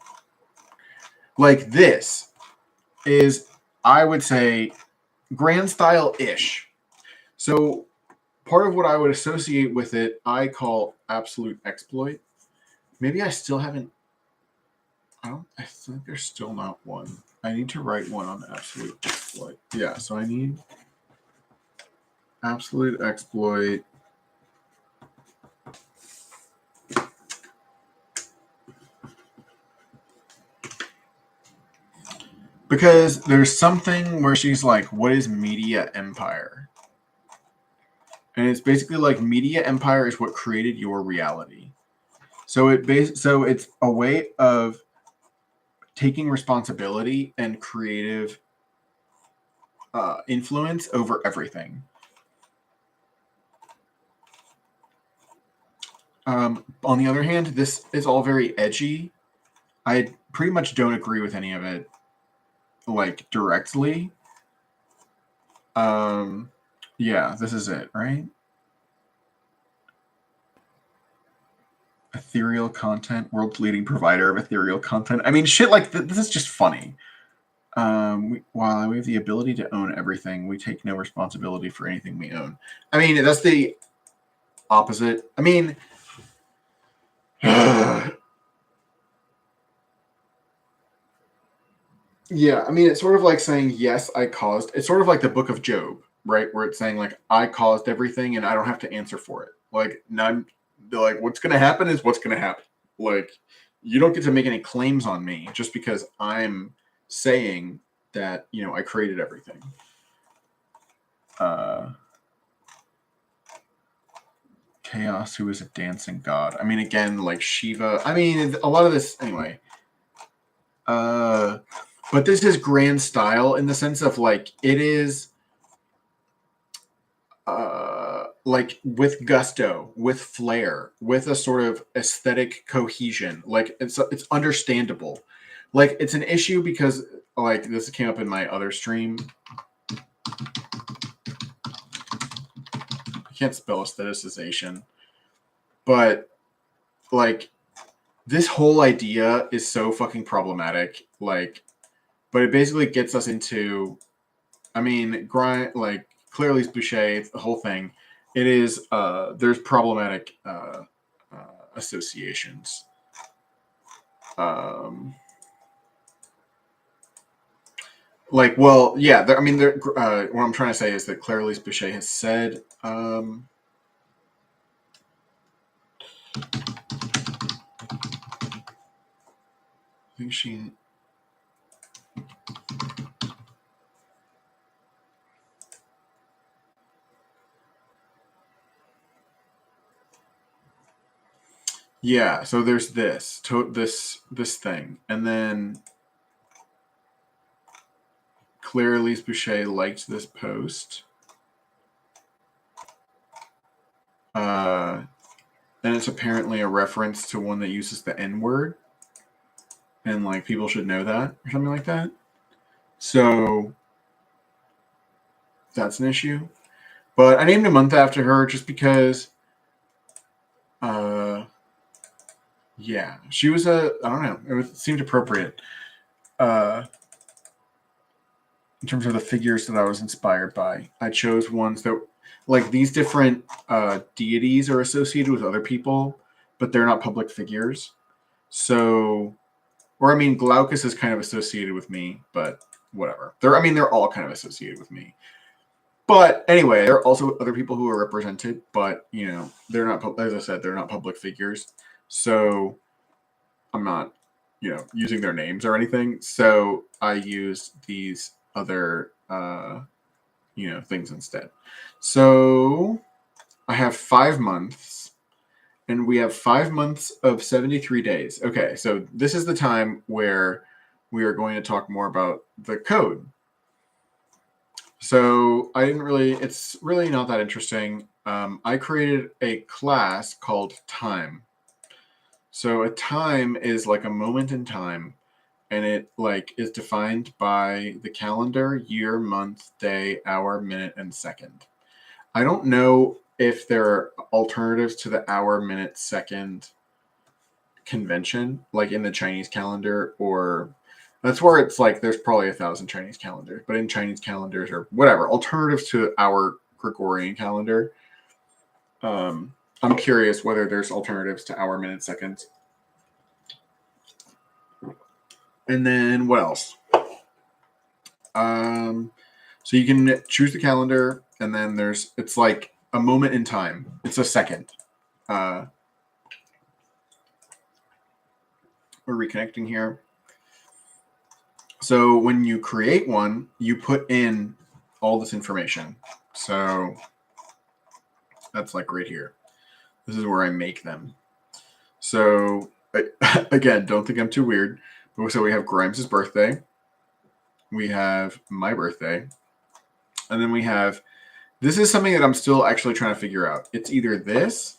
Like, this is, I would say, grand style-ish. So part of what I would associate with it, I call absolute exploit. Maybe I still haven't. I think there's still not one. I need to write one on absolute exploit. Yeah, so I need absolute exploit. Because there's something where she's like, what is media empire? And it's basically like media empire is what created your reality. So it's a way of taking responsibility and creative influence over everything. On the other hand, this is all very edgy. I pretty much don't agree with any of it, like directly. Yeah, this is it, right? Ethereal content, world's leading provider of ethereal content. I mean, shit like this is just funny. While we have the ability to own everything, we take no responsibility for anything we own. I mean, that's the opposite. I mean, yeah, I mean, it's sort of like saying, yes, I caused. It's sort of like the book of Job, right? Where it's saying, like, I caused everything and I don't have to answer for it. Like, none, they're like, what's going to happen is what's going to happen. Like, you don't get to make any claims on me just because I'm saying that, I created everything. Chaos, who is a dancing god. I mean, again, like Shiva. I mean, a lot of this, anyway. But this is grand style in the sense of like it is like with gusto, with flair, with a sort of aesthetic cohesion. Like it's understandable. Like it's an issue because like this came up in my other stream. I can't spell aestheticization, but like this whole idea is so fucking problematic. Like, but it basically gets us into, I mean, like clearly Boucher, the whole thing. It is there's problematic associations. Like, well, yeah. I mean, what I'm trying to say is that Claire-Elise Boucher has said. I think she. Yeah. So there's this thing, and then Claire-Elise Boucher liked this post. And it's apparently a reference to one that uses the N-word. And like people should know that or something like that. So that's an issue. But I named a month after her just because yeah, she was I don't know, it seemed appropriate. In terms of the figures that I was inspired by. I chose ones that like these different deities are associated with other people, but they're not public figures. So or I mean Glaucus is kind of associated with me, but whatever. They're all kind of associated with me. But anyway, there are also other people who are represented, but they're not. As I said, they're not public figures, so I'm not, using their names or anything. So I use these other, things instead. So I have 5 months, and we have 5 months of 73 days. Okay, so this is the time where we are going to talk more about the code. So it's really not that interesting. I created a class called time. So a time is like a moment in time, and it like is defined by the calendar, year, month, day, hour, minute, and second. I don't know if there are alternatives to the hour, minute, second convention, like in the Chinese calendar, or that's where it's like there's probably 1,000 Chinese calendars, but in Chinese calendars or whatever, alternatives to our Gregorian calendar. I'm curious whether there's alternatives to hour, minute, seconds. And then what else? So you can choose the calendar, and then it's like a moment in time. It's a second. We're reconnecting here. So when you create one, you put in all this information. So that's like right here. This is where I make them. So again, don't think I'm too weird. So we have Grimes' birthday. We have my birthday. And then we have, this is something that I'm still actually trying to figure out. It's either this.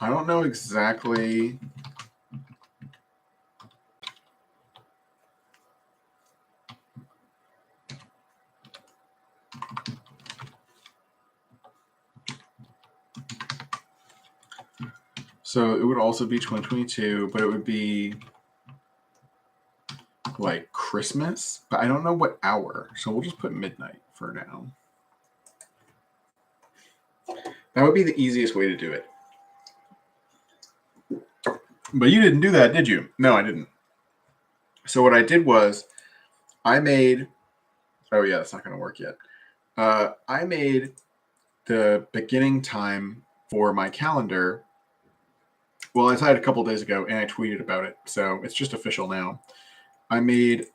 I don't know exactly. So it would also be 2022, but it would be like Christmas, but I don't know what hour. So we'll just put midnight for now. That would be the easiest way to do it. But you didn't do that, did you? No, I didn't. So what I did was I made, oh yeah, it's not going to work yet. I made the beginning time for my calendar. Well, I decided a couple days ago and I tweeted about it. So it's just official now. I made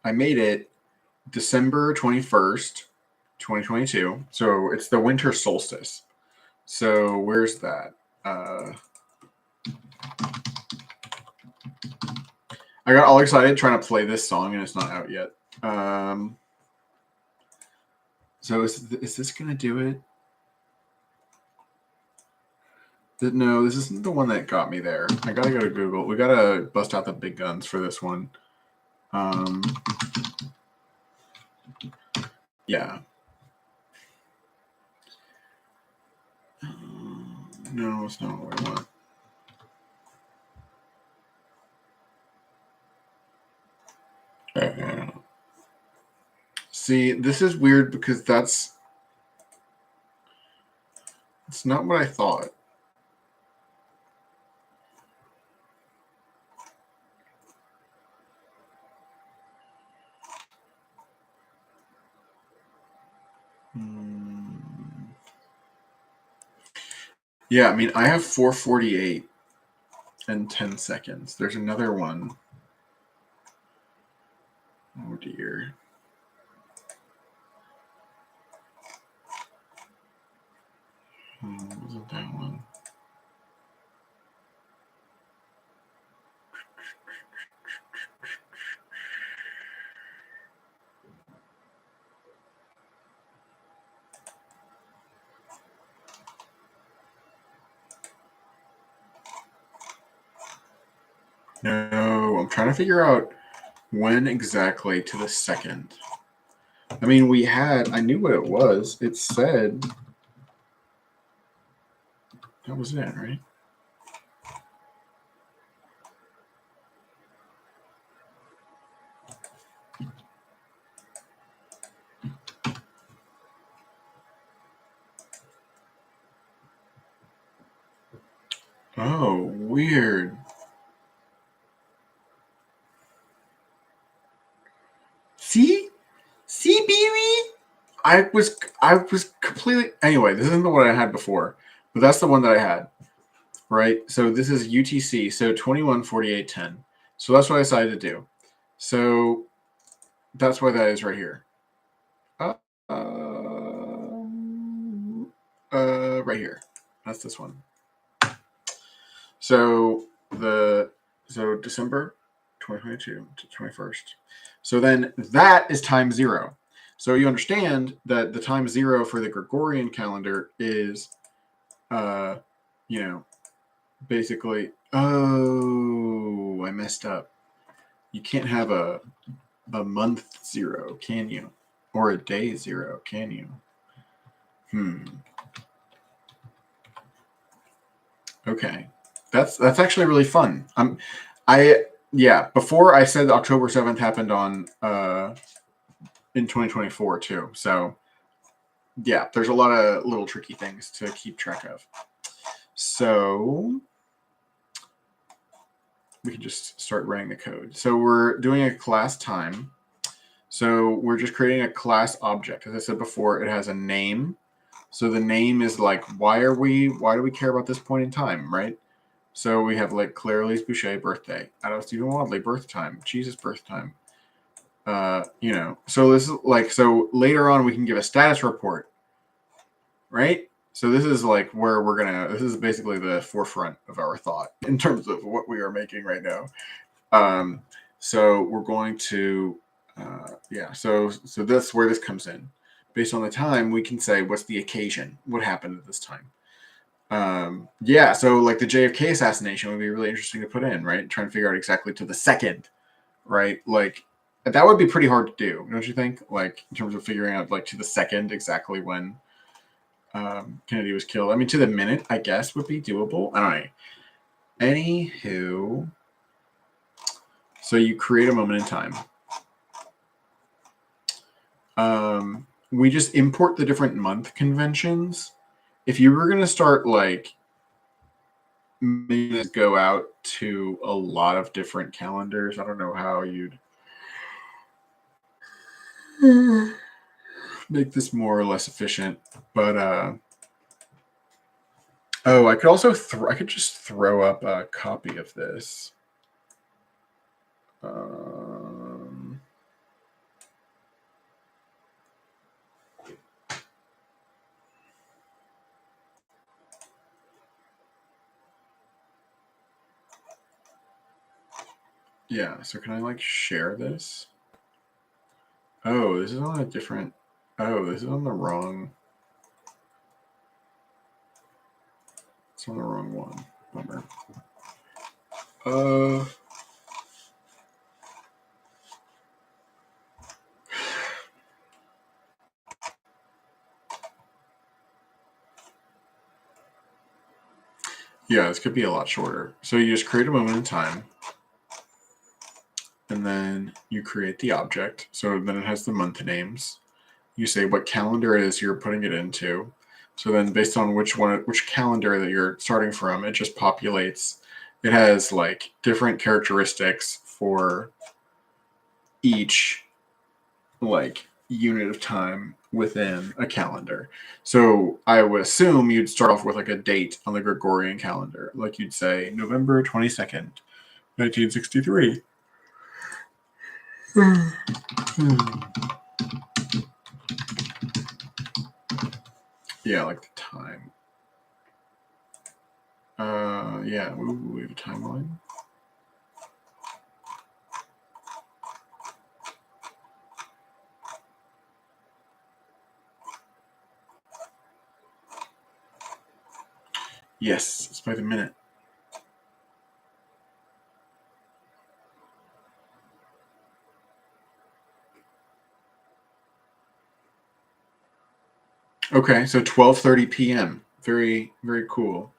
it December 21st, 2022. So it's the winter solstice. So where's that? I got all excited trying to play this song and it's not out yet. So is this going to do it? No, this isn't the one that got me there. I got to go to Google. We got to bust out the big guns for this one. Yeah. No, it's not what I want. See, this is weird because it's not what I thought. Yeah, I mean, I have 4:48 and 10 seconds. There's another one. Oh dear. Wasn't that one? No, I'm trying to figure out when exactly to the second. I mean, I knew what it was. It said, that was it, right? Oh, weird. See, baby. I was completely. Anyway, this isn't the one I had before, but that's the one that I had. Right. So this is UTC. So 21:48:10. So that's what I decided to do. So that's why that is right here. Right here. That's this one. So December 2022 to 21st. So then that is time 0. So you understand that the time 0 for the Gregorian calendar is, basically, oh, I messed up. You can't have a month 0, can you? Or a day 0, can you? Okay. That's actually really fun. Before I said October 7th happened on in 2024 too. So yeah, there's a lot of little tricky things to keep track of. So we can just start writing the code. So we're doing a class time. So we're just creating a class object. As I said before, it has a name. So the name is like, why do we care about this point in time, right? So we have like Claire Elise Boucher birthday, Anno Stephen Wadley birth time, Jesus birth time. So this is like, so later on we can give a status report, right? So this is like where this is basically the forefront of our thought in terms of what we are making right now. So we're going to, so that's where this comes in. Based on the time, we can say, what's the occasion? What happened at this time? So like the JFK assassination would be really interesting to put in, right? Trying to figure out exactly to the second, right? Like that would be pretty hard to do, don't you think? Like in terms of figuring out like to the second exactly when Kennedy was killed. I mean, to the minute, I guess would be doable. I don't know. Anywho, so you create a moment in time. We just import the different month conventions. If you were going to start like making this go out to a lot of different calendars, I don't know how you'd make this more or less efficient. But I could also I could just throw up a copy of this. Yeah, so can I like share this? Oh, this is on a different. Oh, this is on the wrong. It's on the wrong one. Bummer. Yeah, this could be a lot shorter. So you just create a moment in time, and then you create the object. So then it has the month names. You say what calendar it is you're putting it into. So then based on which calendar that you're starting from, it just populates. It has like different characteristics for each like unit of time within a calendar. So I would assume you'd start off with like a date on the Gregorian calendar. Like you'd say November 22nd, 1963. Yeah, like the time. We have a timeline. Yes, it's by the minute. Okay, so 12:30 p.m. Very, very cool.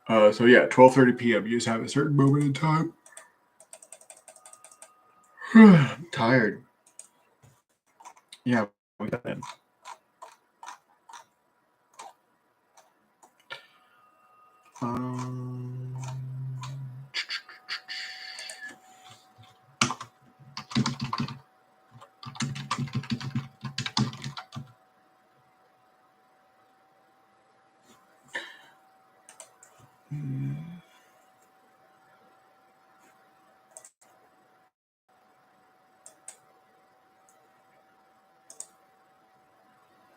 12:30 p.m. You just have a certain moment in time. I'm tired. Yeah, we got in.